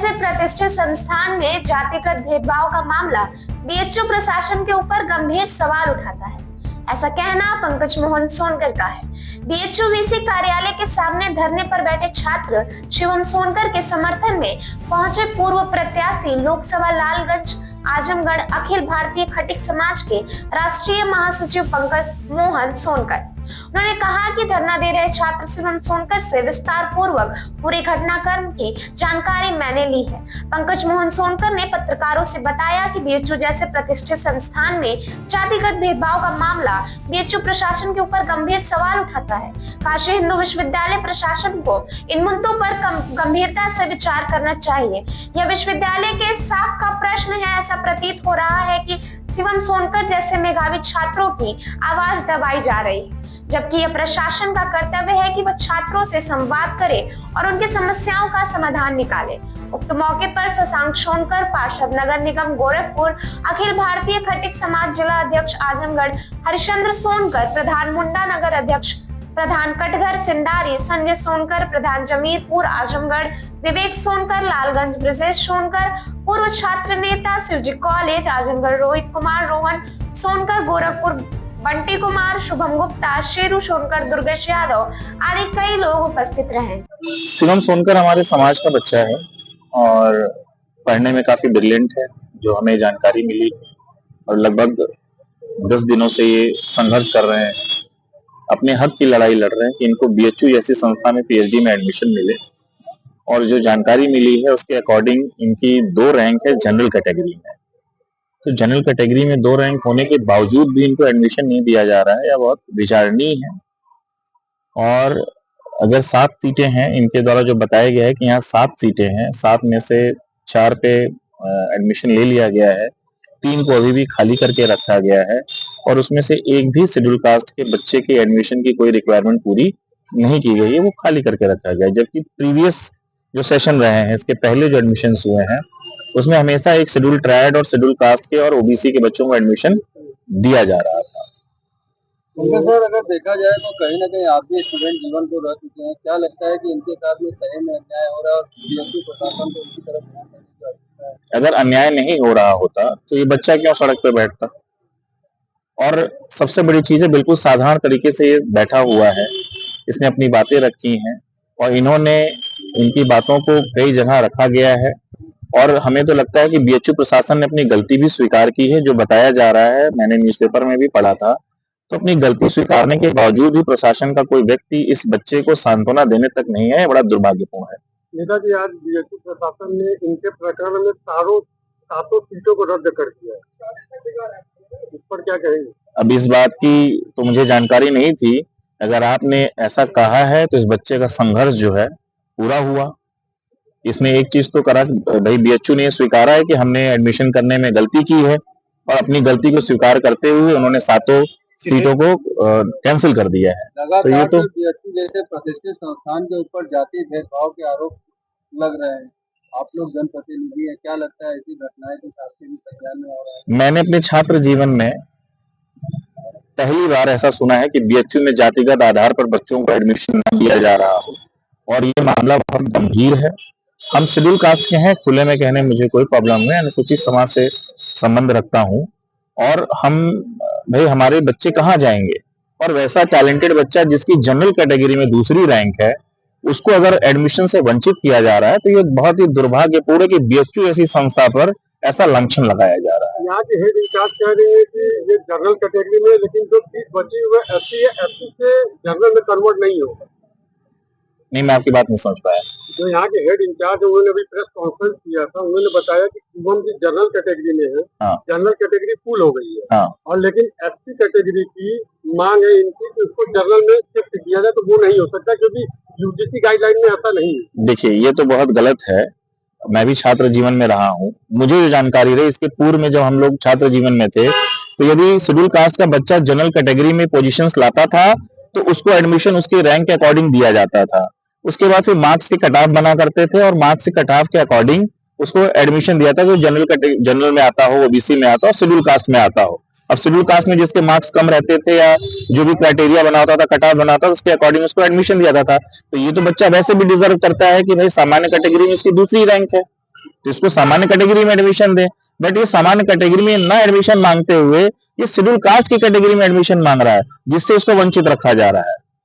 जैसे प्रतिष्ठित संस्थान में जातिगत भेदभाव का मामला बीएचयू प्रशासन के ऊपर गंभीर सवाल उठाता है। ऐसा कहना पंकज मोहन सोनकर का है। बीएचयू वीसी कार्यालय के सामने धरने पर बैठे छात्र शिवम सोनकर के समर्थन में पहुंचे पूर्व प्रत्याशी लोकसभा लालगंज आजमगढ़ अखिल भारतीय खटिक समाज के राष्ट्रीय महासचिव पंकज मोहन सोनकर। उन्होंने कहा कि धरना दे रहे छात्र शिवम सोनकर से विस्तार पूर्वक पूरे घटनाक्रम की जानकारी मैंने ली है। पंकज मोहन सोनकर ने पत्रकारों से बताया कि बीएचयू जैसे प्रतिष्ठित संस्थान में जातिगत भेदभाव का मामला बीएचयू प्रशासन के ऊपर गंभीर सवाल उठाता है। काशी हिंदू विश्वविद्यालय प्रशासन को इन मुद्दों पर गंभीरता से विचार करना चाहिए। यह विश्वविद्यालय के साख का प्रश्न है। ऐसा प्रतीत हो रहा है कि शिवम सोनकर जैसे मेधावी छात्रों की आवाज दबाई जा रही है, जबकि यह प्रशासन का कर्तव्य है कि वह छात्रों से संवाद करे और उनकी समस्याओं का समाधान निकाले। उक्त मौके पर शशांक सोनकर, पार्षद नगर निगम गोरखपुर, अखिल भारतीय खटिक समाज जिला अध्यक्ष आजमगढ़ हरिश्चंद्र सोनकर, प्रधान मुंडा नगर अध्यक्ष, प्रधान कटघर सिंडारी संजय सोनकर, प्रधान जमीरपुर आजमगढ़ विवेक सोनकर, लालगंज ब्रजेश सोनकर, पूर्व छात्र नेता शिवजी कॉलेज आजमगढ़ रोहित कुमार, रोहन सोनकर गोरखपुर, बंटी कुमार, शुभम गुप्ता, शेरू सोनकर, दुर्गेश यादव आदि कई लोग उपस्थित रहे। शिवम सोनकर हमारे समाज का बच्चा है और पढ़ने में काफी ब्रिलियंट है, जो हमें जानकारी मिली, और लगभग 10 दिनों से ये संघर्ष कर रहे हैं, अपने हक की लड़ाई लड़ रहे हैं कि इनको बीएचयू जैसी संस्था में पीएचडी में एडमिशन मिले। और जो जानकारी मिली है उसके अकॉर्डिंग इनकी 2 रैंक है जनरल कैटेगरी में। तो जनरल कैटेगरी में 2 रैंक होने के बावजूद भी इनको एडमिशन नहीं दिया जा रहा है, यह बहुत विचारणीय है। और अगर 7 सीटें हैं, इनके द्वारा जो बताया गया है कि यहाँ 7 सीटें हैं, 7 में से 4 पे एडमिशन ले लिया गया है, 3 को अभी भी खाली करके रखा गया है, और उसमें से एक भी शेड्यूल कास्ट के बच्चे के एडमिशन की कोई रिक्वायरमेंट पूरी नहीं की गई है, वो खाली करके रखा गया है। जबकि प्रीवियस जो सेशन रहे हैं, इसके पहले जो एडमिशन हुए हैं, उसमें हमेशा एक शेड्यूल ट्राइब और शेड्यूल कास्ट के और ओबीसी के बच्चों को एडमिशन दिया जा रहा था। सर, अगर देखा जाए तो कहीं ना कहीं आप भी स्टूडेंट जीवन को रह चुके हैं, क्या लगता है कि इनके साथ में सही में अन्याय हो रहा है और बीएचयू प्रशासन को इसी तरफ ध्यान देने की आवश्यकता है? अगर अन्याय नहीं हो रहा होता तो ये बच्चा क्यों सड़क पे बैठता? और सबसे बड़ी चीज है, बिल्कुल साधारण तरीके से ये बैठा हुआ है, इसने अपनी बातें रखी हैं और इनकी बातों को कई जगह रखा गया है। और हमें तो लगता है कि बीएचयू प्रशासन ने अपनी गलती भी स्वीकार की है। जो बताया जा रहा है, मैंने न्यूज़पेपर में भी पढ़ा था, तो अपनी गलती स्वीकारने के बावजूद भी प्रशासन का कोई व्यक्ति इस बच्चे को सांत्वना देने तक नहीं है, बड़ा दुर्भाग्यपूर्ण है। नेताजी, आज बीएचयू प्रशासन ने इनके प्रकरण में सातों सीटों को रद्द कर दिया है, इस पर क्या कहेंगे? अब इस बात की तो मुझे जानकारी नहीं थी। अगर आपने ऐसा कहा है तो इस बच्चे का संघर्ष जो है पूरा हुआ। इसने एक चीज तो करा, भाई बीएचयू ने स्वीकारा है कि हमने एडमिशन करने में गलती की है, और अपनी गलती को स्वीकार करते हुए उन्होंने 7 सीटों को कैंसिल कर दिया है। तो ये तो बीएचयू जैसे प्रतिष्ठित संस्थान के ऊपर जाति भेदभाव के आरोप लग रहे हैं, आप लोग जनप्रतिनिधि हैं, क्या लगता है ऐसी घटनाएं तो आपके भी संज्ञान में आ रहा है? मैंने अपने छात्र जीवन में पहली बार ऐसा सुना है कि बीएचयू में जातिगत आधार पर बच्चों को एडमिशन न दिया जा रहा हो, और ये मामला बहुत गंभीर है। हम शेड्यूल कास्ट के हैं, खुले में कहने मुझे कोई प्रॉब्लम नहीं है, अनुसूचित समाज से संबंध रखता हूँ, और भाई हमारे बच्चे कहाँ जाएंगे? और वैसा टैलेंटेड बच्चा जिसकी जनरल कैटेगरी में दूसरी रैंक है, उसको अगर एडमिशन से वंचित किया जा रहा है, तो ये बहुत ही दुर्भाग्यपूर्ण है कि बीएचयू ऐसी संस्था पर ऐसा लांछन लगाया जा रहा है। यहाँ के हेड इंचार्ज कह रहे हैं कि ये जनरल कैटेगरी में, लेकिन जो सीट बची हुई है एससी है, एससी से जनरल में कन्वर्ट नहीं होगा। नहीं, मैं आपकी बात नहीं समझ पाया। जो यहाँ के हेड इंचार्ज है, उन्होंने अभी प्रेस कॉन्फ्रेंस किया था, उन्होंने बताया कि शिवम जी जनरल कैटेगरी में है। हाँ। जनरल कैटेगरी फुल हो गई है। हाँ। और लेकिन एससी कैटेगरी की मांग है इनकी कि उसको जनरल में शिफ्ट किया जाए, तो वो नहीं हो सकता क्योंकि यूजीसी गाइडलाइन में ऐसा नहीं है। देखिए, ये तो बहुत गलत है। मैं भी छात्र जीवन में रहा हूँ, मुझे जो जानकारी रही, इसके पूर्व में जब हम लोग छात्र जीवन में थे, तो यदि शेड्यूल कास्ट का बच्चा जनरल कैटेगरी में पोजीशंस लाता था तो उसको एडमिशन उसके रैंक के अकॉर्डिंग दिया जाता था। उसके बाद फिर मार्क्स के कट ऑफ बना करते थे, और मार्क्स के कट ऑफ के अकॉर्डिंग उसको एडमिशन दिया था, जो जनरल में आता हो, ओबीसी में आता हो, शेड्यूल कास्ट में आता हो। अब शेड्यूल कास्ट में जिसके मार्क्स कम रहते थे या जो भी क्राइटेरिया बना होता था, कट ऑफ बना था, उसके अकॉर्डिंग उसको एडमिशन दिया जाता था। तो ये तो बच्चा वैसे भी डिजर्व करता है कि भाई सामान्य कैटेगरी में इसकी दूसरी रैंक है, तो इसको सामान्य कैटेगरी में एडमिशन दे। बट ये सामान्य कैटेगरी में ना एडमिशन मांगते हुए ये शेड्यूल कास्ट की कैटेगरी में एडमिशन मांग रहा है, जिससे उसको वंचित रखा जा रहा है।